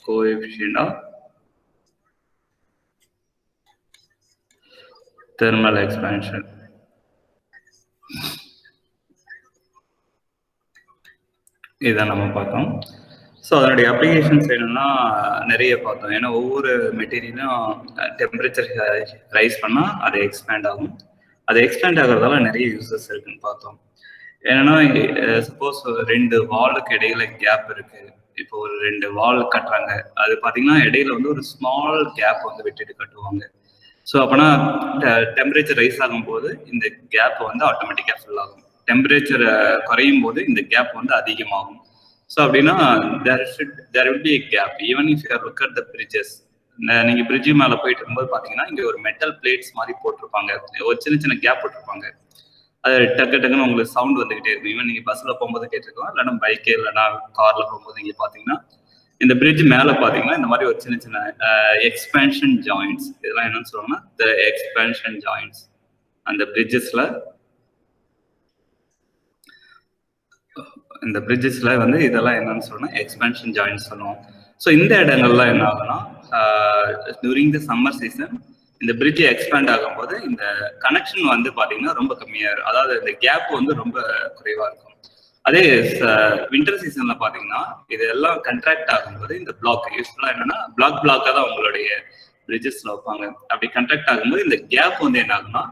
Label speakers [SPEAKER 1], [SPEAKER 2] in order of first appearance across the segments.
[SPEAKER 1] coefficient of thermal expansion. இதான் நம்ம பார்த்தோம். ஸோ அதனுடைய அப்ளிகேஷன்ஸ் என்னன்னா நிறைய பார்த்தோம். ஏன்னா ஒவ்வொரு மெட்டீரியலும் டெம்பரேச்சர் ரைஸ் பண்ணால் அது எக்ஸ்பேண்ட் ஆகும். அது எக்ஸ்பேண்ட் ஆகிறதால நிறைய யூசஸ் இருக்குன்னு பார்த்தோம். என்னன்னா சப்போஸ் 2 வாலுக்கு இடையில கேப் இருக்கு. இப்போ ஒரு 2 வால் கட்டுறாங்க. அது பார்த்தீங்கன்னா இடையில வந்து ஒரு ஸ்மால் கேப் வந்து விட்டுட்டு கட்டுவாங்க. ஸோ அப்போனா டெம்பரேச்சர் ரைஸ் ஆகும்போது இந்த கேப் வந்து ஆட்டோமேட்டிக்காக ஃபில் ஆகும். டெம்பரேச்சர் குறையும் போது இந்த கேப் வந்து அதிகமாகும். ஸோ அப்படின்னா there will be a gap even if you look at the bridges. நீங்க பிரிட்ஜ் மேல போயிட்டு இருக்கும்போது பாத்தீங்கன்னா இங்க ஒரு மெட்டல் பிளேட்ஸ் மாதிரி போட்டிருப்பாங்க. ஒரு சின்ன சின்ன கேப் போட்டிருப்பாங்க. அது டக்கு டக்குன்னு உங்களுக்கு சவுண்ட் வந்துகிட்டே இருக்கும். ஈவன் நீங்க பஸ்ல போகும்போது கேட்டிருக்கலாம், இல்லைன்னா பைக்கு இல்லைன்னா கார்ல போகும்போது நீங்க பாத்தீங்கன்னா இந்த பிரிட்ஜ் மேல பாத்தீங்கன்னா இந்த மாதிரி ஒரு சின்ன சின்ன எக்ஸ்பேன்ஷன் ஜாயிண்ட்ஸ், இதெல்லாம் என்னன்னு சொல்லுவாங்கன்னா த எக்ஸ்பேன்ஷன் ஜாயிண்ட்ஸ். அந்த பிரிட்ஜஸ்ல வந்து இதெல்லாம் என்னன்னு சொன்னா எக்ஸ்பேன்ஷன் ஜாயிண்ட்ஸ் சொல்லுவோம். ஸோ இந்த இடங்கள்லாம் என்ன ஆகும்னா டியூரிங் த சம்மர் சீசன் இந்த பிரிட்ஜ் எக்ஸ்பேண்ட் ஆகும்போது இந்த கனெக்ஷன் வந்து பாத்தீங்கன்னா ரொம்ப கம்மியா இருக்கும். அதாவது இந்த கேப் வந்து ரொம்ப குறைவா இருக்கும். அதே வின்டர் சீசன்ல பாத்தீங்கன்னா இது எல்லாம் கண்ட்ராக்ட் ஆகும்போது இந்த பிளாக் யூஸ்ஃபுல்லா என்னன்னா பிளாக்கா தான் உங்களுடைய பிரிட்ஜஸ்ல வைப்பாங்க. அப்படி கண்ட்ராக்ட் ஆகும்போது இந்த கேப் வந்து என்ன ஆகும்னா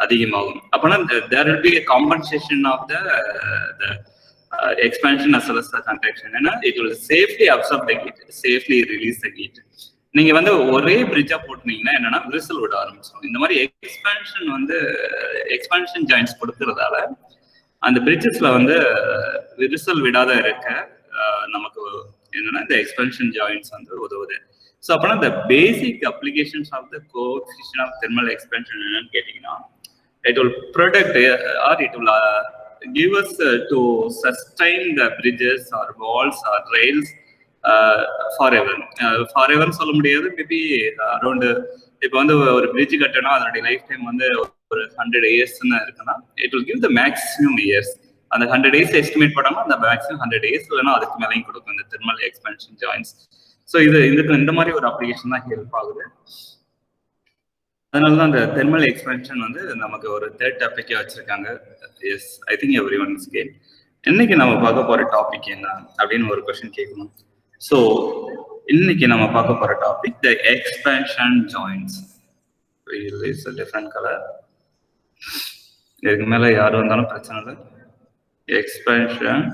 [SPEAKER 1] அதிகமாகும். அப்போனா there will be a compensation of the expansion as well as the contraction. ஏன்னா it will safely absorb the heat, safely release the heat. நீங்க வந்து ஒரே பிரிட்ஜா போட்டுனீங்கன்னா என்னன்னா விரிசல் விட ஆரம்பிச்சிடும். இந்த மாதிரி எக்ஸ்பான்ஷன் ஜாயிண்ட்ஸ் கொடுக்கறதால அந்த பிரிட்ஜஸ்ல வந்து விரிசல் விடாத இருக்க நமக்கு என்னன்னா இந்த எக்ஸ்பான்ஷன் ஜாயிண்ட்ஸ் வந்து உதவுது. ஸோ அப்போனா இந்த basic applications of the coefficient of thermal expansion என்னன்னு கேட்டீங்கன்னா it will protect or it will give us to sustain the bridges or walls or rails forever சொல்ல முடியாது. மேபி அரௌண்ட் இப்போ வந்து ஒரு பிரிட்ஜ் கட்டணும் அதனுடைய லைஃப் டைம் வந்து ஒரு 100 இயர்ஸ்ன்னு இருக்குன்னா it will give the maximum years. அந்த 100 இயர்ஸ் எஸ்டிமேட் பண்ணாம அந்த மேக்ஸிமம் 100 இயர்ஸ் இல்லைன்னா அதுக்கு மேலேயும் கொடுக்கும் இந்த தெர்மல் எக்ஸ்பான்ஷன் ஜாயிண்ட்ஸ். ஸோ இதுக்கு இந்த மாதிரி ஒரு அப்ளிகேஷன் தான் ஹெல்ப் ஆகுது. அதனால தான் அந்த தெர்மல் எக்ஸ்பான்ஷன் வந்து நமக்கு ஒரு தேர்ட் டாபிக்கே வச்சிருக்காங்க. Yes, I think everyone is cat. இன்னைக்கு நம்ம பார்க்க போற டாபிக் என்ன அப்படின்னு ஒரு கொஸ்டின் கேட்கணும். ஸோ இன்னைக்கு நம்ம பார்க்க போற topic the expansion joints. It's a different color. இதுக்கு மேல யாரும் வந்தாலும் பிரச்சனை இல்லை. எக்ஸ்பான்ஷன்.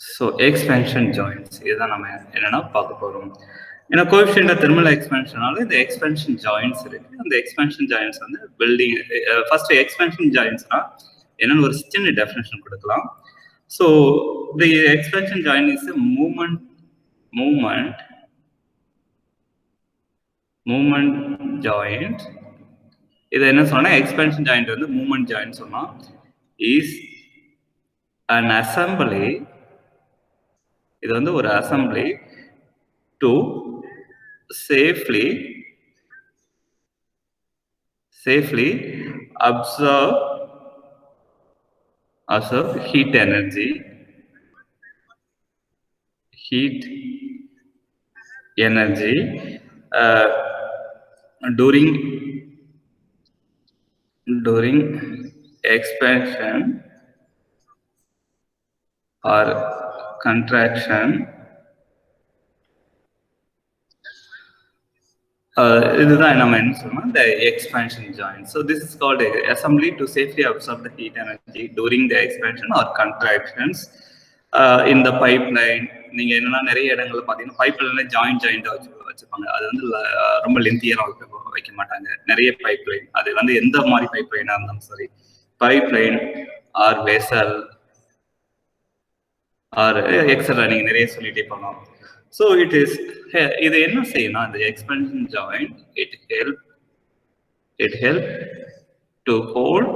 [SPEAKER 1] ஸோ எக்ஸ்பேன்ஷன் ஜாயிண்ட்ஸ் இதுதான் நம்ம என்னன்னா பார்க்க போறோம். ஏன்னா கோஎஃபிஷியன்ட் ஆஃப் தெர்மல் எக்ஸ்பேன்ஷனால இந்த எக்ஸ்பேன்ஷன் ஜாயிண்ட்ஸ் இருக்கு. அந்த எக்ஸ்பேன்ஷன் ஜாயிண்ட்ஸ் வந்து பில்டிங் ஃபர்ஸ்ட் எக்ஸ்பேன்ஷன் ஜாயிண்ட்ஸ்னா என்னன்னு ஒரு சின்ன டெஃபினேஷன் கொடுக்கலாம். So the expansion joint is a movement joint. இது என்ன சொன்னா எக்ஸ்பேன்ஷன் ஜாயிண்ட் வந்து மூமெண்ட் ஜாயிண்ட் சொன்னா இஸ் an assembly. இது வந்து ஒரு assembly to safely absorb heat energy during expansion or contraction. இதுதான் நம்ம என்ன சொல்லணும் the expansion joint. So this is called a assembly to safely absorb the heat energy during the expansion or contractions in the pipeline. நீங்க என்னன்னா நிறைய இடங்கள்ல பாத்தீங்கன்னா பைப்லைன்ல ஜாயிண்டா வச்சிருப்பாங்க. அது வந்து ரொம்ப லென்த்தியா வைக்க மாட்டாங்க. நிறைய பைப்லைன், அது வந்து எந்த மாதிரி பைப்லைனா இருந்தாலும் சரி, pipeline or vessel or extra நீங்க நிறைய சொல்லிட்டே போகலாம். ஸோ இது என்ன செய்யணும் இந்த expansion joint it help to hold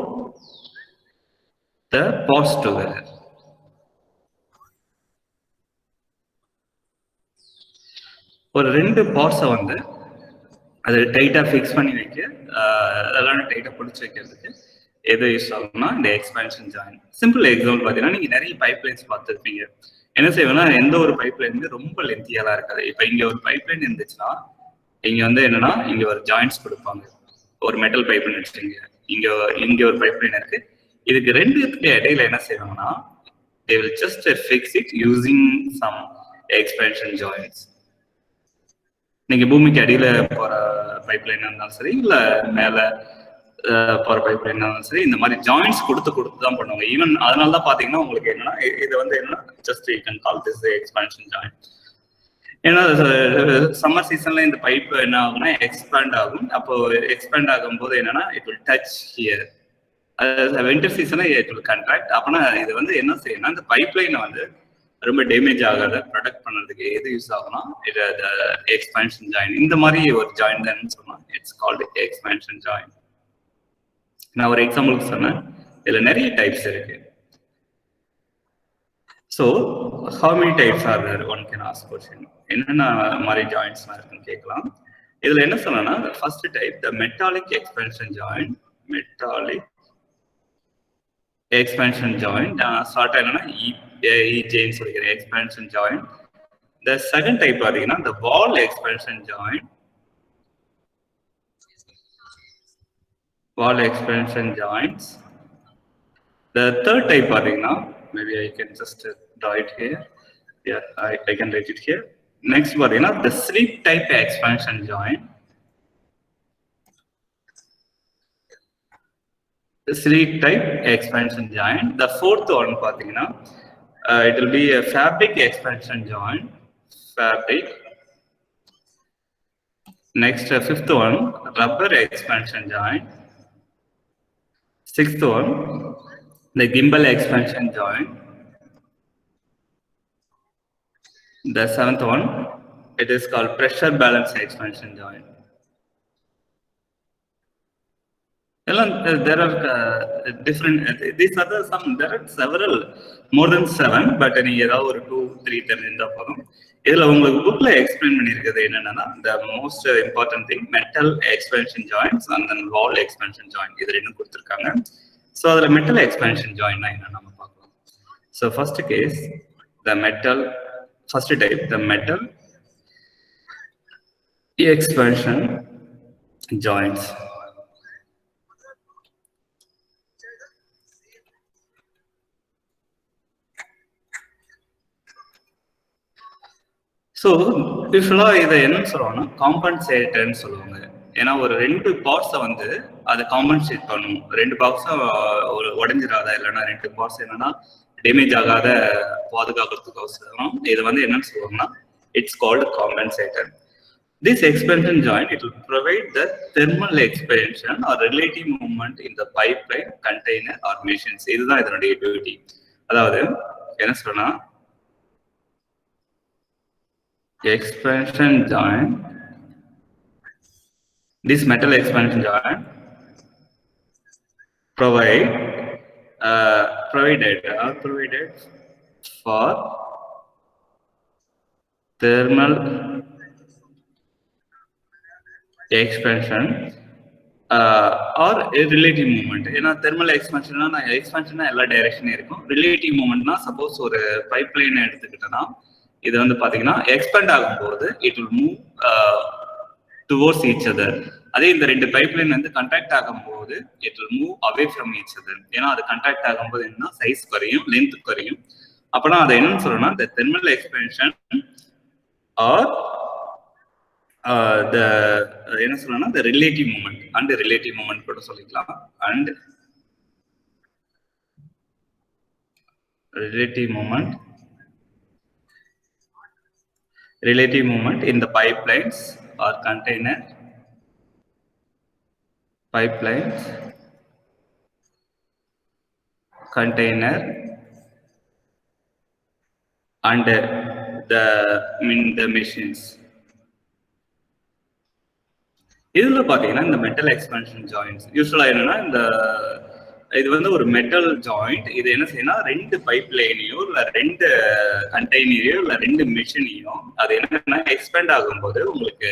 [SPEAKER 1] the parts together. ஒரு 2 பார்ட்ஸை வந்து அது டைட்டா ஃபிக்ஸ் பண்ணி வைக்க, அதெல்லாம் டைட்டா பிடிச்சி வைக்கிறதுக்கு எது யூஸ் ஆகும்னா இந்த எக்ஸ்பேன்ஷன் ஜாயின். சிம்பிள் எக்ஸாம்பிள் பார்த்தீங்கன்னா நீங்க நிறைய பைப்லைன்ஸ் பார்த்துருப்பீங்க. என்ன செய்வேன்னா எந்த ஒரு பைப்லைன் ரொம்ப லென்த்தியாலாம் இருக்காது. இப்போ இங்க ஒரு பைப்லைன் இருந்துச்சுன்னா இங்க வந்து என்னன்னா இங்க ஒரு ஜாயின்ஸ் கொடுப்பாங்க. ஒரு மெட்டல் பைப்லைன் வச்சுருங்க, இங்க ஒரு பைப்லைன் இருக்கு. இதுக்கு ரெண்டுத்துக்கு இடையில என்ன செய்வாங்கன்னா they will just fix it using some expansion joints. நீங்க பூமிக்கு அடியில போற பைப்லைன் இருந்தாலும் சரி இல்ல மேல போற பைப்லைன் இருந்தாலும் சரி இந்த மாதிரி ஜாயின்ஸ் கொடுத்து தான் பண்ணுவாங்க. ஈவன் அதனால தான் பாத்தீங்கன்னா உங்களுக்கு என்னன்னா இது வந்து என்னன்னா just you can call this expansion joint. ஏன்னா சம்மர் சீசன்ல இந்த பைப் என்ன ஆகும்னா எக்ஸ்பேண்ட் ஆகும். அப்போ எக்ஸ்பேண்ட் ஆகும் போது என்னன்னா it will touch here. Winter சீசன்ல இட் வில் கண்ட்ராக்ட். அப்பனா இது வந்து என்ன செய்யணும்னா இந்த பைப்லைனை வந்து ரொம்ப டேமேஜ் ஆகாத ப்ரொடெக்ட் பண்ணுறதுக்கு எது யூஸ் ஆகும்னா இது எக்ஸ்பேன்ஷன் ஜாயின். இந்த மாதிரி ஒரு ஜாயின் தான் சொன்னா இட்ஸ் கால்டு எக்ஸ்பேன்ஷன் ஜாயின். நான் ஒரு எக்ஸாம்பிளுக்கு சொன்னேன், இதுல நிறைய டைப்ஸ் இருக்கு. So how many types are there? One can ask question. என்னென்ன மாதிரி ஜாயின்ஸ்லாம் இருக்குன்னு கேட்கலாம். இதுல என்ன சொன்னா ஃபர்ஸ்ட் டைப் த metallic expansion join. Metallic expansion joint sort என்னன்னா EJ சொல்லிக்கிறேன் expansion joint. The second type பாத்தீங்கன்னா the wall expansion joint. Wall expansion joints. The third type பாத்தீங்கன்னா maybe I can just draw it here. Yeah, I can write it here. Next பாத்தீங்கன்னா the slip type expansion joint. Slip type expansion joint. The fourth one பாத்தீங்கன்னா it will be a fabric expansion joint. Fabric. Next fifth one rubber expansion joint. Sixth one the gimbal expansion joint. The seventh one it is called pressure balance expansion joint. There are different. These are some. There are several, more than 7. But நீங்க ஏதாவது ஒரு 2-3 தெரிஞ்சா போதும். இதுல உங்களுக்கு புக்ல explain பண்ணிருக்கிறது என்னன்னா the most important thing metal expansion joints and then wall expansion joint. இது ரெண்டும் கொடுத்திருக்காங்க. So அதுல metal expansion joint என்ன நம்ம பார்க்கலாம். So first case the metal, first type the metal expansion joints. So யூஸ்வலாக இதை என்னன்னு சொல்லுவாங்கன்னா காம்பன்சேட்டர்ன்னு சொல்லுவாங்க. ஏன்னா ஒரு 2 பார்ட்ஸை வந்து அதை காம்பன்சேட் பண்ணணும். 2 பார்ட்ஸும் ஒரு உடஞ்சிடாத இல்லைன்னா 2 பார்ட்ஸ் என்னன்னா டேமேஜ் ஆகாத பாதுகாக்கிறதுக்கோசரம் இது வந்து என்னன்னு சொல்லுவாங்கன்னா it's called compensator. This expansion joint it will provide the thermal expansion or relative movement in the pipeline, container or machines. இதுதான் இதனுடைய டியூட்டி. அதாவது என்ன சொல்றேன்னா expansion joint, this metal expansion joint provided for thermal expansion or relative movement. ஏன்னா thermal expansionனா எக்ஸ்பான்ஷன்னா எல்லா டைரக்ஷனும் இருக்கும். Relative மூவ்மெண்ட்னா suppose ஒரு pipeline எடுத்துக்கிட்டோம்னா இது வந்து பாத்தீங்கன்னா எக்ஸ்பேண்ட் ஆகும்போது it will move towards each other. அதே இந்த 2 பைப்லைன் வந்து கண்டாக்ட் ஆகும்போது it will move away from each other. ஏன்னா அது கண்டாக்ட் ஆகும்போது என்ன சைஸ் குறையும், லென்த் குறையும். அப்பனா அதை என்னன்னு சொல்றோம்னா the thermal expansion or என்ன சொல்லணும்னா the relative movement and relative movement கூட சொல்லிக்கலாம். and relative movement in the pipelines or container and the machines. இதுல பாத்தீங்கன்னா இந்த மெட்டல் எக்ஸ்பான்ஷன் ஜாயின்ஸ் யூஸ்வலா என்னன்னா இந்த இது வந்து ஒரு மெட்டல் ஜாயிண்ட். இது என்ன செய்யணும் 2 பைப் லைனையோ இல்ல 2 கண்டெய்னரையோ இல்ல 2 மிஷினையோ அது என்னன்னா எக்ஸ்பேண்ட் ஆகும்போது உங்களுக்கு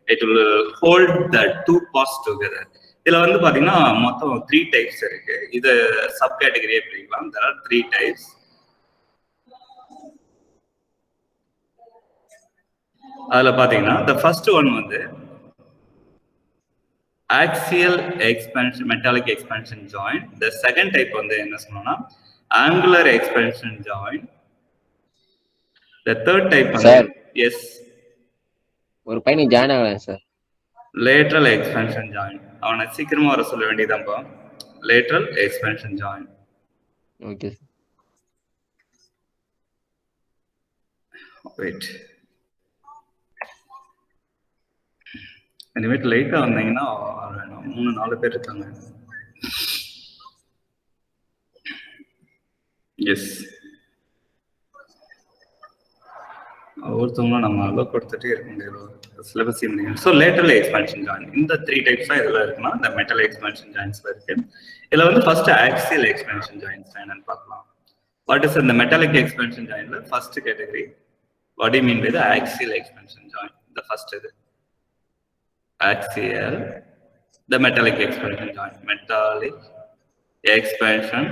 [SPEAKER 1] it will hold the 2 parts together. இதுல வந்து பாத்தீங்கன்னா மொத்தம் 3 டைப்ஸ் இருக்கு. இது சப் கேட்டகரியே பிரிக்கலாம். there are 3 types. அதுல பாத்தீங்கன்னா the first one வந்து axial expansion metallic expansion joint. The second type வந்து என்ன சொன்னோம்னா angular expansion joint. The third type வந்து yes
[SPEAKER 2] ஒரு பையன் ஜாயின் ஆகலாம் சார்.
[SPEAKER 1] lateral expansion joint. அவனை சீக்கிரமா வர சொல்ல வேண்டியதான்பா. lateral expansion joint.
[SPEAKER 2] Okay.
[SPEAKER 1] wait. இனிமேட்டு லைட்டா வந்தீங்கன்னா 3-4 பேர் இருக்காங்க. எஸ் ஒவ்வொருத்தவங்களும் நம்ம அளவு கொடுத்துட்டே இருக்க முடியாது, சிலபஸ் முடியும். ஸோ லேட்டரல் எக்ஸ்பான்ஷன் ஜாயின் இந்த 3 டைப்ஸ் தான் இதில் இருக்குன்னா இந்த மெட்டல் எக்ஸ்பான்ஷன் ஜாயின்ஸ்ல இருக்கு. இதில் வந்து ஃபர்ஸ்ட் ஆக்சியல் எக்ஸ்பான்ஷன் ஜாயின்ஸ் என்னன்னு பார்க்கலாம். வாட் இஸ் இந்த மெட்டாலிக் எக்ஸ்பான்ஷன் ஜாயின்ல first category what do you mean by the axial expansion joint? The first இது axial, the metallic expansion joint, metallic expansion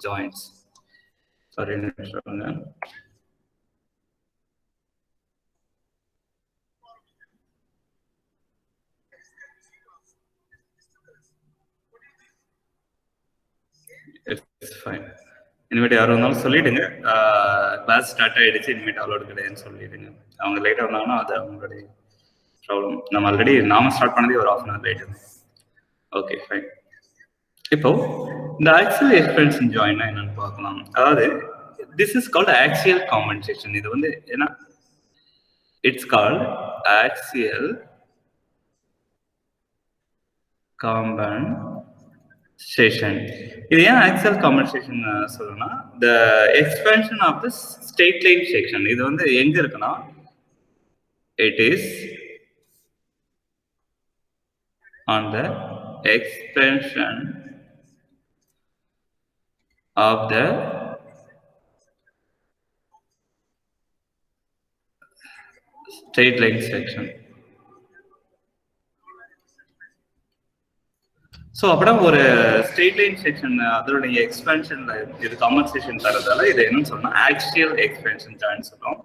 [SPEAKER 1] joints. Sorry, it's fine. இனிமேட்டு யாரும் இருந்தாலும் சொல்லிடுங்க, class start ஆயிடுச்சு, இனிமேட்டு அலோடு கிடையாதுன்னு சொல்லிடுங்க. அவங்க லேட்டாக வந்தாங்கன்னா அது அவங்களுடைய ப்ராப்ளம். நம்ம ஆல்ரெடி நாம ஸ்டார்ட் பண்ணதே ஒரு 1/2 hour லேட். Okay fine. இப்போ இந்த ஆக்சியல் எக்ஸ்பென்ஷன் ஜாயின்னா என்னன்னு பார்க்கலாம். அதாவது this is called axial compensation. இது வந்து என்ன, இட்ஸ் கால்ட் ஆக்சியல் காம்பன்சேஷன். இது ஏன் ஆக்சியல் காம்பன்சேஷன் சொல்லணும்னா the expansion of the straight line section. இது வந்து எங்க இருக்குன்னா it is on the expansion of the straight line section. So அப்படின்னா ஒரு ஸ்ட்ரெயிட் லைன் செக்ஷன் அதோடைய எக்ஸ்பென்ஷன்ல இது காம்பன்சேஷன் தரதால இது என்னன்னு சொன்னா ஆக்சியல் எக்ஸ்பென்ஷன் ஜாயின் சொல்றோம்.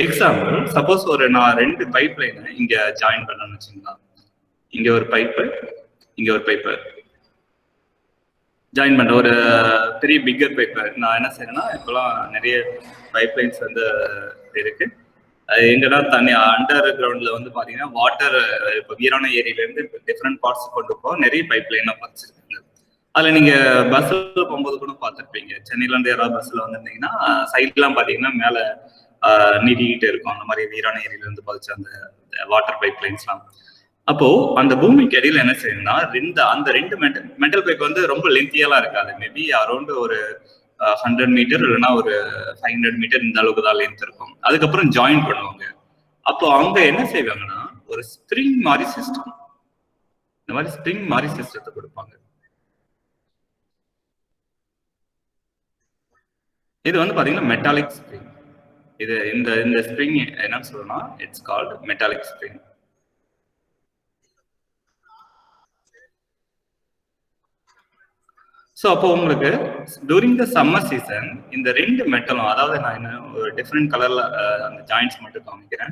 [SPEAKER 1] எக்ஸாம்பிள், சப்போஸ் நான் 2 பைப் லைனை இங்க ஜாயின் பண்ணணும்னு வச்சுங்களா, இங்க ஒரு பைப்பு இங்க ஒரு பைப்பு ஜாயின் பண்ற ஒரு பெரிய பிக்கர் பைப்பு. நான் என்ன செய்யறேன்னா இப்பெல்லாம் நிறைய பைப் லைன்ஸ் வந்து இருக்கு. எங்கன்னா தண்ணி அண்டர் கிரவுண்ட்ல வந்து பாத்தீங்கன்னா வாட்டர் இப்போ வீரான ஏரியில இருந்து டிஃப்ரெண்ட் பார்ட்ஸ் கொண்டு போக நிறைய பைப் லைனா பதிச்சிருக்காங்க. அதுல நீங்க பஸ்ல போகும்போது கூட பார்த்துருப்பீங்க. சென்னையில இருந்து யாராவது பஸ்ல வந்துருந்தீங்கன்னா சைட்லாம் பாத்தீங்கன்னா மேல நீட்டிக்கிட்டு இருக்கும். அந்த மாதிரி வீரான ஏரியில இருந்து பதிச்ச அந்த வாட்டர் பைப் லைன்ஸ்லாம். அப்போ அந்த பூமிக்கு அடியில் என்ன செய்யணும்னா அந்த ரெண்டு மெட்டல் பைப் வந்து ரொம்ப லென்த்தியெல்லாம் இருக்காது. மேபி அரௌண்ட் ஒரு 100 மீட்டர் இல்லைன்னா ஒரு 500 மீட்டர் இந்த அளவுக்கு தான் லென்த் இருக்கும். அதுக்கப்புறம் ஜாயின் பண்ணுவாங்க. அப்போ அவங்க என்ன செய்வாங்கன்னா ஒரு ஸ்ப்ரிங் மாதிரி சிஸ்டம், இந்த மாதிரி ஸ்ப்ரிங் மாதிரி சிஸ்டத்தை கொடுப்பாங்க. இது வந்து பாத்தீங்கன்னா மெட்டாலிக் ஸ்ப்ரிங். இது இந்த ஸ்ப்ரிங் என்னன்னு சொல்லணும்னா it's called metallic spring. So அப்போ உங்களுக்கு டூரிங் த சம்மர் சீசன் இந்த 2 மெட்டலும், அதாவது நான் என்ன ஒரு டிஃப்ரெண்ட் கலர்ல அந்த ஜாயிண்ட்ஸ் மட்டும் காமிக்கிறேன்.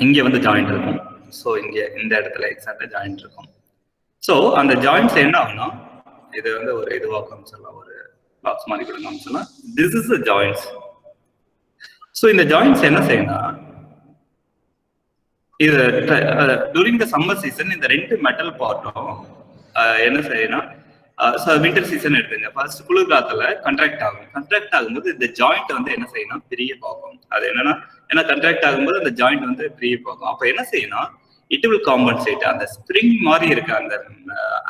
[SPEAKER 1] இங்கே வந்து ஜாயிண்ட் இருக்கும். ஸோ இங்கே இந்த இடத்துல எக்ஸாக்டா ஜாயிண்ட் இருக்கும். ஸோ அந்த ஜாயிண்ட்ஸ் என்ன ஆகும்னா இது வந்து ஒரு இதுவாக காமிச்சிடலாம், ஒரு பாக்ஸ் மாதிரி கூட காமிச்சிடலாம். This is the joints. So இந்த ஜாயிண்ட்ஸ் என்ன செய்யணும், இது டூரிங் த சம்மர் சீசன் இந்த 2 மெட்டல் பார்ட்டும் என்ன செய்யணும், வின்டர் சீசன் எடுத்துங்க. ஃபர்ஸ்ட் குளிர் காலத்துல கண்ட்ராக்ட் ஆகும். கண்ட்ராக்ட் ஆகும்போது இந்த ஜாயிண்ட் வந்து என்ன செய்யணும், பிரிய பார்க்கும். அது என்னன்னா ஏன்னா கண்ட்ராக்ட் ஆகும்போது அந்த ஜாயிண்ட் வந்து பிரிய பார்க்கும். அப்ப என்ன செய்யணும், இட் வில் காம்பன்சேட். அந்த ஸ்ப்ரிங் மாதிரி இருக்க அந்த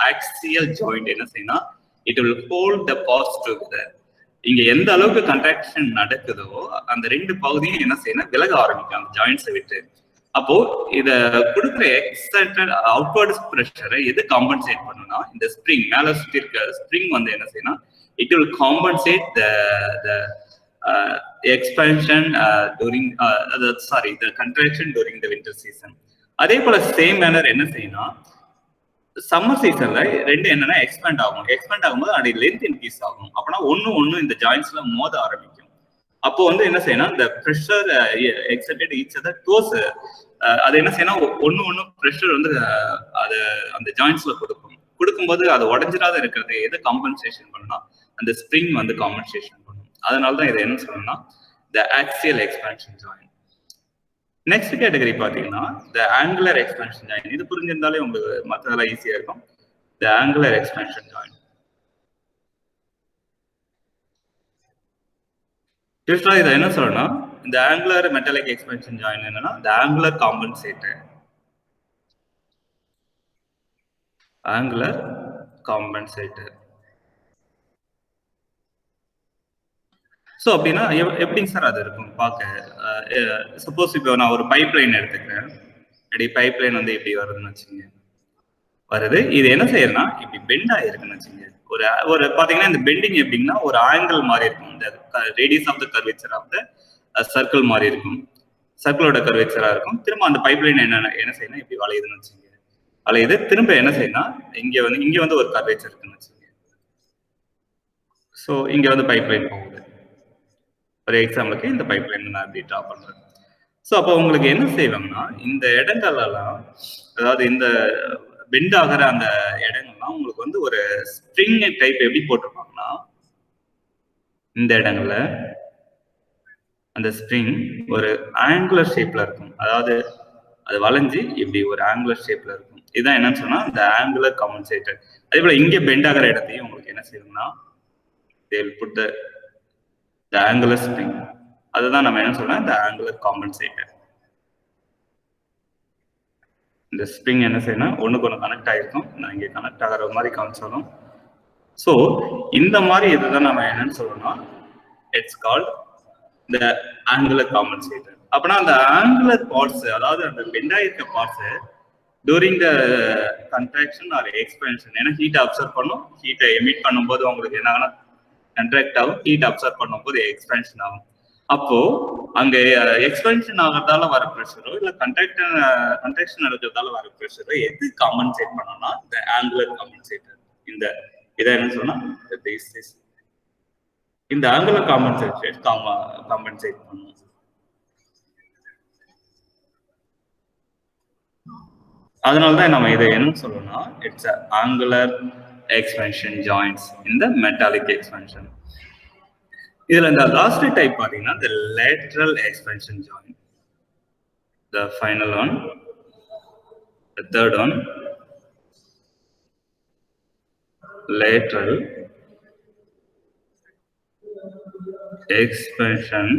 [SPEAKER 1] ஆக்சியல் ஜாயிண்ட் என்ன செய்யணும், it will hold the parts together. இங்க எந்த அளவுக்கு கண்ட்ராக்ஷன் நடக்குதோ அந்த 2 பகுதியும் என்ன செய்யணும், விலக ஆரம்பிக்கும் அந்த ஜாயிண்ட்ஸை விட்டு. அப்போ இத கொடுக்குற எக்ஸைட்டட் அவுட்வர்ட் பிரஷரை எது காம்பன்சேட் பண்ணுனா இந்த ஸ்ப்ரிங் மேல சுத்தி இருக்க ஸ்ப்ரிங் வந்து என்ன செய்யணும், it will compensate the expansion during the contraction during the winter season. அதே போல சேம் மேனர் என்ன செய்யணும், சம்மர் சீசன்ல ரெண்டு என்னன்னா எக்ஸ்பேண்ட் ஆகும். எக்ஸ்பேண்ட் ஆகும்போது அதோட லென்த் இன்க்ரீஸ் ஆகும். அப்பனா ஒன்னு இந்த ஜாயின்ஸ்ல மோத ஆரம்பிக்கும். அப்போ வந்து என்ன செய்யணும், இந்த pressure excited each other dose அது என்ன செய்யணும், ஒன்னு ப்ரெஷர் வந்து அது அந்த ஜாயின்ஸ்ல கொடுக்கும்போது அது உடஞ்சிடாத இருக்கிறது எது காம்பன்சேஷன் பண்ணா அந்த ஸ்ப்ரிங் வந்து காம்பன்சேஷன் பண்ணும். அதனாலதான் இதை என்ன சொல்லணும்னா the axial expansion joint. Next category பாத்தீங்கன்னா the angular expansion joint. இது புரிஞ்சிருந்தாலே உங்களுக்கு மற்றதெல்லாம் ஈஸியா இருக்கும். the angular expansion joint. இதை என்ன சொல்லணும், இந்த angular metallic expansion joint என்னன்னா the angular compensator. angular compensator. So அப்படின்னா எப்படிங்க சார் அது இருக்கும் பார்க்க? சப்போஸ் இப்போ நான் ஒரு பைப் லைன் எடுத்துக்கிறேன். அப்படி பைப் லைன் வந்து இப்படி வருதுன்னு வச்சுங்க, வருது. இது என்ன செய்யறதுன்னா இப்படி பெண்ட் ஆயிருக்குன்னு வச்சுங்க. ஒரு பாத்தீங்கன்னா இந்த பெண்டிங் எப்படின்னா ஒரு ஆங்கிள் மாதிரி இருக்கும். இந்த radius of the curvature of the circle மாதிரி இருக்கும். சர்க்கிளோட கர்வேச்சரா இருக்கும். திரும்ப அந்த பைப் லைன் என்ன செய்யணும், இப்படி வளையுதுன்னு வச்சுங்க. வளையுது. திரும்ப என்ன செய்யணும், இங்க வந்து ஒரு கர்வேச்சர் இருக்குன்னு வச்சுங்க. ஸோ இங்க வந்து பைப் லைன் போகுது. ஒரு எக்ஸாம்பிளுக்கு இந்த பைப் லைன் நான் அப்படி ட்ரா பண்றேன். ஸோ அப்போ உங்களுக்கு என்ன செய்வாங்கன்னா இந்த இடங்கள்லாம், அதாவது இந்த பெண்ட் ஆகிற அந்த இடங்கள்லாம் உங்களுக்கு வந்து ஒரு ஸ்ப்ரிங் டைப் எப்படி போட்டிருப்பாங்கன்னா, இந்த இடங்கள்ல அந்த ஸ்ப்ரிங் ஒரு ஆங்குலர் ஷேப்ல இருக்கும். அதாவது அது வளைஞ்சு இப்படி ஒரு ஆங்குலர் ஷேப்ல இருக்கும். இதுதான் என்னன்னு சொன்னா இந்த ஆங்குலர் காம்பன்சேட்டர். அதே போல இங்க பெண்ட் ஆகிற இடத்தையும் உங்களுக்கு என்ன செய்யணும்னா they will put the angular spring. அதுதான் நம்ம என்ன சொல்றோம், the angular compensator. இந்த ஸ்ப்ரிங் என்ன செய்யணும், ஒண்ணுக்கு ஒன்று கனெக்ட் ஆயிருக்கும். நான் இங்க கனெக்ட் ஆகிற மாதிரி காமிச்சாலும், ஸோ இந்த மாதிரி இதுதான் நம்ம என்னன்னு சொல்லணும்னா it's called the angular compensator. அப்படின்னா அந்த ஆங்குலர் பார்ட்ஸ், அதாவது அந்த பெண்ட் ஆயிருக்க parts during the contraction or expansion, ஏன்னா ஹீட்டை அப்சர்வ் பண்ணும். ஹீட்டை எமிட் பண்ணும்போது உங்களுக்கு என்ன ஆகுனா கன்ட்ராக்ட் ஆகும். ஹீட் அப்சர்வ் பண்ணும்போது எக்ஸ்பென்ஷன் ஆகும். அப்போ அங்க எக்ஸ்பென்ஷன் ஆகிறதால வர ப்ரெஷரோ இல்ல கன்ட்ராக்ஷன் நடக்கிறதால வர ப்ரெஷரோ எது காம்பன்சேட் பண்ணோம்னா இந்த ஆங்குலர் காம்பன்சேட்டர். இதை என்ன சொன்னா இந்த ஆங்குலர் காம்பன்சேட்டர் காம்பன்சேட் பண்ணும். அதனாலதான் நம்ம இதை என்ன சொல்லணும்னா it's angular expansion joints in the metallic expansion. இதுல இந்த லாஸ்ட் டைப் பாத்தீங்கன்னா the lateral expansion joint, the final one, the third one, lateral expansion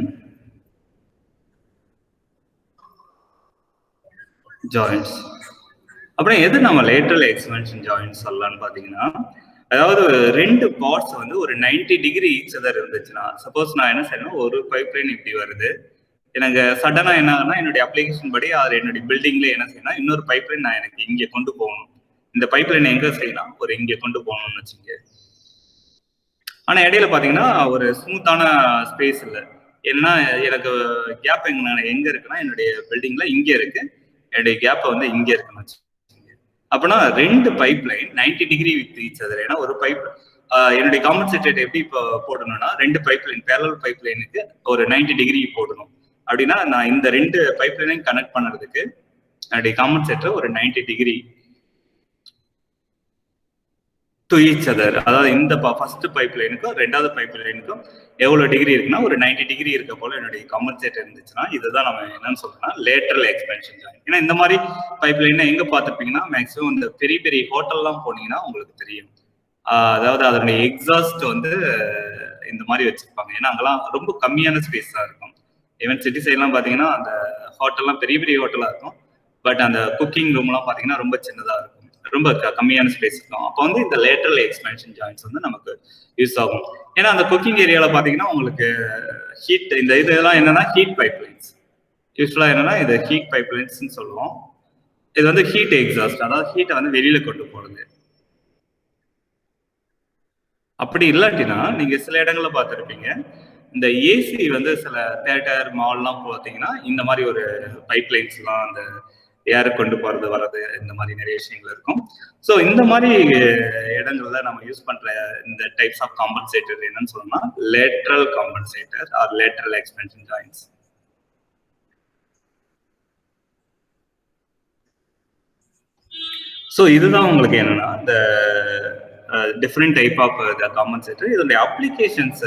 [SPEAKER 1] joints. அப்புறம் எது நம்ம லேட்டரல் எக்ஸ்பென்ஷன் ஜாயின்ஸ் சொல்லலாம்னு பாத்தீங்கன்னா, அதாவது ரெண்டு பார்ட்ஸ் வந்து ஒரு 90 டிகிரி ஈச் அதர் இருந்துச்சுன்னா, சப்போஸ் நான் என்ன செய்யணும், ஒரு பைப் லைன் இப்படி வருது, எனக்கு சடனா என்ன ஆகுனா என்னுடைய அப்ளிகேஷன் படி அது என்னுடைய பில்டிங்ல என்ன செய்யணும், இன்னொரு பைப் லைன் நான் எனக்கு இங்க கொண்டு போகணும். இந்த பைப் லைன் எங்க செய்யலாம், ஒரு இங்க கொண்டு போகணும்னு வச்சுங்க. ஆனா இடையில பாத்தீங்கன்னா ஒரு ஸ்மூத்தான ஸ்பேஸ் இல்லை. ஏன்னா எனக்கு கேப் எங்க இருக்குன்னா என்னுடைய பில்டிங்ல இங்க இருக்கு, என்னுடைய கேப் வந்து இங்க இருக்குன்னு வச்சு. அப்படின்னா ரெண்டு pipe line 90 degree with each other. ஏன்னா ஒரு பைப் என்னுடைய காம்பன்சேட்டர் எப்படி போடணும்னா ரெண்டு பைப் லைன் பேரலல் பைப் லைனுக்கு ஒரு 90 டிகிரி போடணும். அப்படின்னா நான் இந்த ரெண்டு பைப் லைனையும் கனெக்ட் பண்ணுறதுக்கு என்னுடைய காம்பன்சேட்டர் ஒரு 90 டிகிரி டு ஈச் அதர். அதாவது இந்த ஃபர்ஸ்ட் பைப் லைனுக்கும் ரெண்டாவது பைப் லைனுக்கும் எவ்வளவு டிகிரி இருக்குன்னா ஒரு 90 டிகிரி இருக்க போல என்னுடைய காம்பன்சேட்டர் இருந்துச்சுன்னா இதுதான் நம்ம என்னன்னு சொல்றோம்னா லேட்டரல் எக்ஸ்பென்ஷன் ஜாயிண்ட். ஏன்னா இந்த மாதிரி பைப் லைன் எங்க பார்த்துருப்பீங்கன்னா மேக்ஸிமம் இந்த பெரிய பெரிய ஹோட்டல்லாம் போனீங்கன்னா உங்களுக்கு தெரியும். அதாவது அதனுடைய எக்ஸாஸ்ட் வந்து இந்த மாதிரி வச்சிருப்பாங்க. ஏன்னா அங்கெல்லாம் ரொம்ப கம்மியான ஸ்பேஸ் தான் இருக்கும். ஈவன் சிட்டி சைட்லாம் பாத்தீங்கன்னா அந்த ஹோட்டல்லாம் பெரிய பெரிய ஹோட்டலா இருக்கும். பட் அந்த குக்கிங் ரூம் எல்லாம் பாத்தீங்கன்னா ரொம்ப சின்னதா இருக்கும், ரொம்ப கம்மியான ஸ்பேஸ் இருக்கும். அப்போ வந்து இந்த லேட்டரல் எக்ஸ்பென்ஷன் ஜாயின்ட்ஸ் வந்து நமக்கு யூஸ் ஆகும். ஏன்னா அந்த குக்கிங் ஏரியாவில் பார்த்தீங்கன்னா உங்களுக்கு ஹீட் இந்த இதெல்லாம் என்னன்னா ஹீட் பைப் லைன்ஸ். யூஸ்வலாக என்னன்னா இது ஹீட் பைப் லைன்ஸ்ன்னு சொல்லுவோம். இது வந்து ஹீட் எக்ஸாஸ்ட், அதாவது ஹீட்டை வந்து வெளியில கொண்டு போடுது. அப்படி இல்லாட்டினா நீங்க சில இடங்கள்ல பார்த்துருப்பீங்க, இந்த ஏசி வந்து சில தியேட்டர் மால்லாம் பார்த்தீங்கன்னா இந்த மாதிரி ஒரு பைப் லைன்ஸ்லாம் அந்த ஏர் கொண்டு போறது வர்றது இந்த மாதிரி நிறைய விஷயங்கள் இருக்கும். ஸோ இந்த மாதிரி இடங்கள்ல நம்ம யூஸ் பண்ற இந்த டைப்ஸ் ஆஃப் காம்பன்சேட்டர் என்னன்னு சொன்னா lateral compensator or lateral expansion joints. So இதுதான் உங்களுக்கு என்னன்னா இந்த டிஃப்ரெண்ட் டைப் ஆஃப் காம்பன்சேட்டர். இதோடைய அப்ளிகேஷன்ஸ்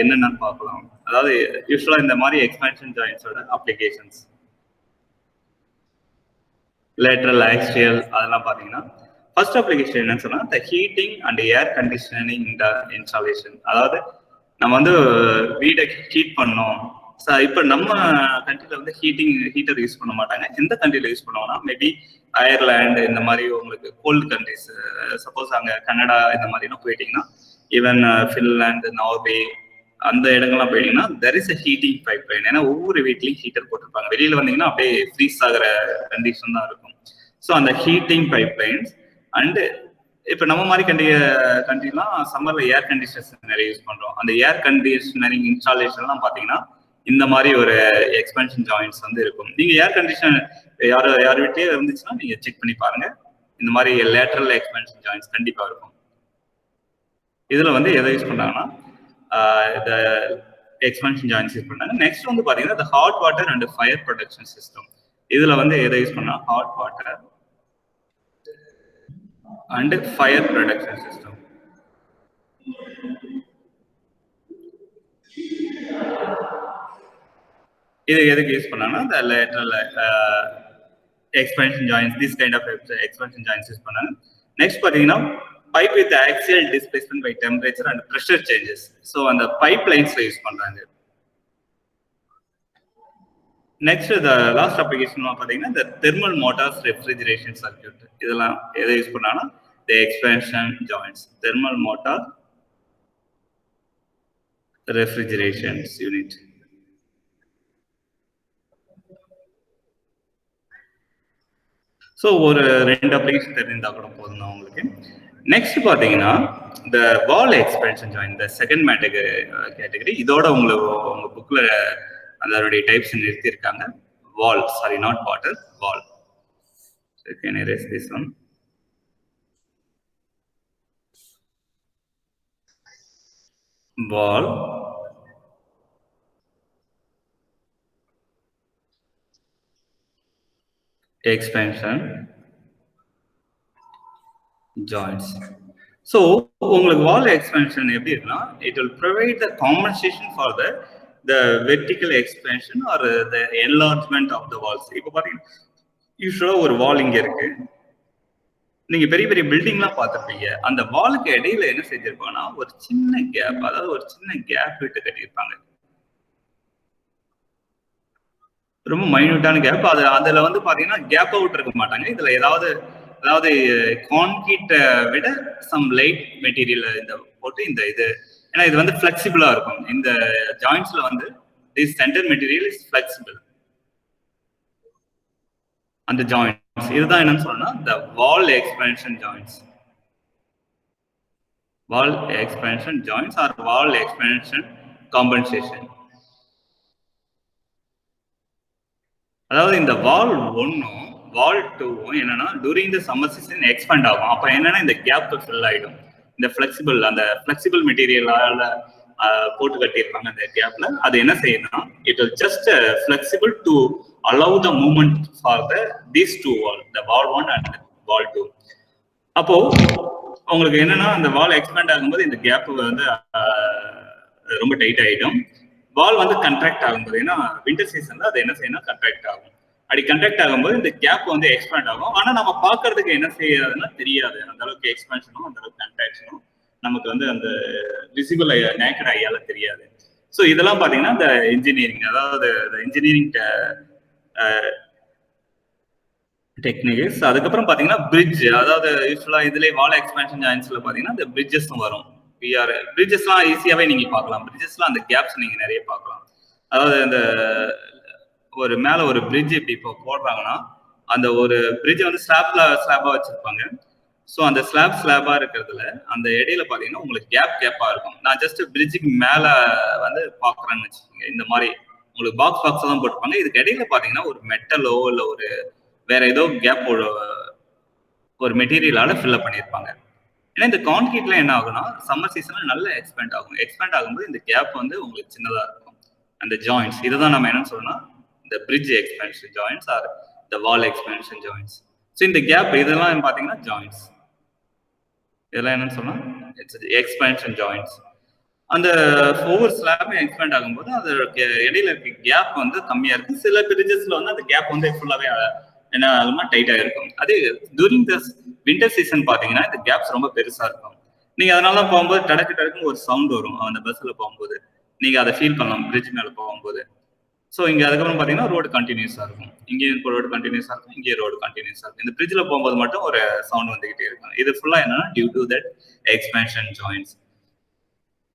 [SPEAKER 1] என்னென்னு பார்க்கலாம். அதாவது யூஸ்வலா இந்த மாதிரி எக்ஸ்பென்ஷன் ஜாயின்ஸோட அப்ளிகேஷன்ஸ் லேட்ரல் ஆக்சியல் அதெல்லாம் பார்த்தீங்கன்னா ஃபர்ஸ்ட் அப்ளிகேஷன் என்னன்னு சொன்னா இந்த heating and air conditioning installation. அதாவது நம்ம வந்து வீடை ஹீட் பண்ணோம். இப்போ நம்ம கண்ட்ரில வந்து ஹீட்டர் யூஸ் பண்ண மாட்டாங்க. எந்த கண்ட்ரில யூஸ் பண்ணுவோம்னா மேபி அயர்லாந்து இந்த மாதிரி உங்களுக்கு கோல்டு கண்ட்ரிஸ், சப்போஸ் அங்கே கனடா இந்த மாதிரிலாம் போயிட்டீங்கன்னா, ஈவன் ஃபின்லாந்து, நார்வே அந்த இடங்கள்லாம் போயிட்டீங்கன்னா there is a heating pipe line. ஏன்னா ஒவ்வொரு வீட்லையும் ஹீட்டர் போட்டிருப்பாங்க. வெளியில வந்தீங்கன்னா அப்படியே ஃப்ரீஸ் ஆகிற கண்டிஷன் தான் இருக்கும். ஸோ அந்த ஹீட்டிங் பைப் லைன்ஸ் அண்டு இப்போ நம்ம மாதிரி கண்ட்ரிலாம் சம்மர்ல ஏர் கண்டிஷனர்ஸ் நிறைய யூஸ் பண்றோம். அந்த ஏர் கண்டிஷனரிங் இன்ஸ்டாலேஷன்லாம் பார்த்தீங்கன்னா இந்த மாதிரி ஒரு எக்ஸ்பென்ஷன் ஜாயின்ட்ஸ் வந்து இருக்கும். நீங்க ஏர் கண்டிஷன் யார் வீட்லயே இருந்துச்சுன்னா நீங்க செக் பண்ணி பாருங்க. இந்த மாதிரி லேட்டரல் எக்ஸ்பென்ஷன் ஜாயின்ட்ஸ் கண்டிப்பா இருக்கும். இதுல வந்து எதை யூஸ் பண்ணாங்கன்னா இந்த எக்ஸ்பென்ஷன் ஜாயின்ட்ஸ் யூஸ் பண்ணாங்க. நெக்ஸ்ட் வந்து பாத்தீங்கன்னா இந்த hot water and fire protection system. இதுல வந்து எதை யூஸ் பண்ணா hot water and fire protection system. இது எதுக்கு யூஸ் பண்ணாங்கன்னா இந்த lateral expansion joints, this kind of expansion joints use பண்ணாங்க. நெக்ஸ்ட் பாத்தீங்கன்னா pipe with axial displacement by temperature and pressure changes. So அந்த பைப் லைன்ஸ்ல யூஸ் பண்றாங்க. நெக்ஸ்ட் இந்த லாஸ்ட் அப்ளிகேஷன் பாத்தீங்கன்னா இந்த தெர்மல் மோட்டார்ஸ் ரெஃப்ரிஜரேஷன் சர்க்யூட். இதெல்லாம் எதை யூஸ் பண்ணாங்கன்னா the expansion joints, thermal motor refrigeration unit. So ஒரு 2 அப்ளிகேஷன் தெரிஞ்சா கூட போதும் தான் உங்களுக்கு. நெக்ஸ்ட் பார்த்தீங்கன்னா இந்த வால் எக்ஸ்பென்ஷன் ஜாயின், இந்த செகண்ட் கேட்டகரி. இதோட உங்க புக்ல அதனுடைய டைப்ஸ் நிறுத்தியிருக்காங்க. Wall, sorry not water, wall. Can I erase this one? Wall, expansion joints. So உங்களுக்கு wall expansion எப்படி இருக்குன்னா, it will provide the compensation for the vertical expansion or the enlargement of the walls. இப்போ பாத்தீங்கன்னா யூஸ்வலா ஒரு வால் இங்க இருக்கு. நீங்க பெரிய பெரிய பில்டிங்லாம் பார்த்துருப்பீங்க. அந்த வாலுக்கு இடையில என்ன செஞ்சிருப்பாங்கன்னா ஒரு சின்ன கேப், அதாவது ஒரு சின்ன கேப் விட்டு கட்டியிருப்பாங்க. ரொம்ப மைன்யூட்டான கேப். அதுல வந்து பாத்தீங்கன்னா கேப் அவுட் இருக்க மாட்டாங்க. இதுல அதாவது கான்கிரீட்டை விட சம் லைட் மெட்டீரியல் இந்த போட்டு இந்த இது, ஏன்னா இது வந்து ஃபிளெக்சிபிளா இருக்கும். இந்த ஜாயிண்ட்ஸ்ல வந்து this centre material is flexible. அந்த ஜாயிண்ட்ஸ் இதுதான் என்னன்னு சொன்னா the wall expansion joints. Wall expansion joints or wall expansion compensation. அதாவது இந்த வால் 1ம் வால் 2ம் என்னன்னா during the summer season expand ஆகும். அப்ப என்னன்னா இந்த கேப் ஃபில் ஆயிடும். இந்த அந்த ஃபிளெக்சிபிள் மெட்டீரியலால போட்டு கட்டியிருப்பாங்க அந்த கேப்ல. அது என்ன செய்யணும்னா it will just flexible to allow the movement for these two wall, the wall 1 and wall 2. அப்போ உங்களுக்கு என்னன்னா அந்த வால் எக்ஸ்பேண்ட் ஆகும்போது இந்த கேப் வந்து ரொம்ப டைட் ஆயிடும். வால் வந்து கண்ட்ராக்ட் ஆகும்போது, ஏன்னா வின்டர் சீசன்ல அது என்ன செய்யணும் கண்ட்ராக்ட் ஆகும். அப்படி கண்ட்ராக்ட் ஆகும்போது இந்த கேப் வந்து எக்ஸ்பேண்ட் ஆகும். ஆனா நம்ம பாக்குறதுக்கு என்ன செய்யாதுன்னா தெரியாது. அந்த அளவுக்கு எக்ஸ்பேன்ஷனும் அந்த அளவுக்கு கண்ட்ராக்ஷனும் நமக்கு வந்து அந்த விசிபிள் நேக்கட் ஐயால தெரியாது. ஸோ இதெல்லாம் பாத்தீங்கன்னா இந்த இன்ஜினியரிங், அதாவது இன்ஜினியரிங் டெக்னிக்ஸ். அதுக்கப்புறம் பாத்தீங்கன்னா பிரிட்ஜ், அதாவது யூஸ்வலா இதுல வால் எக்ஸ்பேன்ஷன் ஜாயின்ஸ்ல பாத்தீங்கன்னா இந்த பிரிட்ஜஸும் வரும். பிரிட்ஜஸ்லாம் ஈஸியாவே நீங்க பார்க்கலாம். பிரிட்ஜஸ்லாம் அந்த கேப்ஸ் நீங்க நிறைய பார்க்கலாம். அதாவது இந்த ஒரு மேல ஒரு பிரிட்ஜ் இப்படி இப்போ போடுறாங்கன்னா அந்த ஒரு பிரிட்ஜ் வந்து ஸ்லாபா வச்சிருப்பாங்க. ஸோ அந்த ஸ்லாபா இருக்கிறதுல அந்த இடையில பாத்தீங்கன்னா உங்களுக்கு கேப்பா இருக்கும். நான் ஜஸ்ட் பிரிட்ஜுக்கு மேல வந்து பாக்குறேன்னு வச்சுக்கோங்க. இந்த மாதிரி உங்களுக்கு பாக்ஸ் தான் போட்டிருப்பாங்க. இதுக்கு இடையில பாத்தீங்கன்னா ஒரு மெட்டலோ இல்ல ஒரு வேற ஏதோ கேப் ஒரு மெட்டீரியலால ஃபில் அப் பண்ணியிருப்பாங்க. ஏன்னா இந்த கான்கிரீட்ல என்ன ஆகும்னா சம்மர் சீசன்ல நல்ல எக்ஸ்பேண்ட் ஆகும். எக்ஸ்பேண்ட் ஆகும்போது இந்த கேப் வந்து உங்களுக்கு சின்னதா இருக்கும். அந்த ஜாயிண்ட்ஸ் இதுதான் நம்ம என்னன்னு சொல்லணும்னா இந்த பிரிட்ஜ் எக்ஸ்பேன்ஷன் ஜாயிண்ட்ஸ் ஆர் இந்த வால் எக்ஸ்பேன்ஷன் ஜாயிண்ட்ஸ். ஸோ இந்த கேப் இதெல்லாம் பாத்தீங்கன்னா ஜாயிண்ட்ஸ். இதெல்லாம் என்னன்னு சொன்னா இட்ஸ் எக்ஸ்பேன்ஷன் ஜாயிண்ட்ஸ். அந்த ஒவ்வொரு ஸ்லாபும் எக்ஸ்பேண்ட் ஆகும்போது அது இடையில இருக்க கேப் வந்து கம்மியா இருக்கு. சில பிரிட்ஜஸ்ல வந்து அந்த கேப் வந்து ஃபுல்லாவே என்ன ஆகும்னா டைட்டா இருக்கும். அதே டூரிங் த வின்டர் சீசன் பாத்தீங்கன்னா இந்த கேப்ஸ் ரொம்ப பெருசா இருக்கும். நீங்க அதனால போகும்போது டடக்குன்னு ஒரு சவுண்ட் வரும் அந்த பஸ்ல போகும்போது. நீங்க அதை ஃபீல் பண்ணலாம் பிரிட்ஜ் மேல போகும்போது. ஸோ இங்க அதுக்கப்புறம் பாத்தீங்கன்னா ரோடு கண்டினியூஸா இருக்கும். இங்கேயும் ரோடு கண்டினியூஸா இருக்கும், இங்கேயும் ரோடு கண்டினியூஸா இருக்கும். இந்த பிரிட்ஜ்ல போகும்போது மட்டும் ஒரு சவுண்ட் வந்துகிட்டே இருக்கும். இது ஃபுல்லா என்னன்னா due to that expansion joints.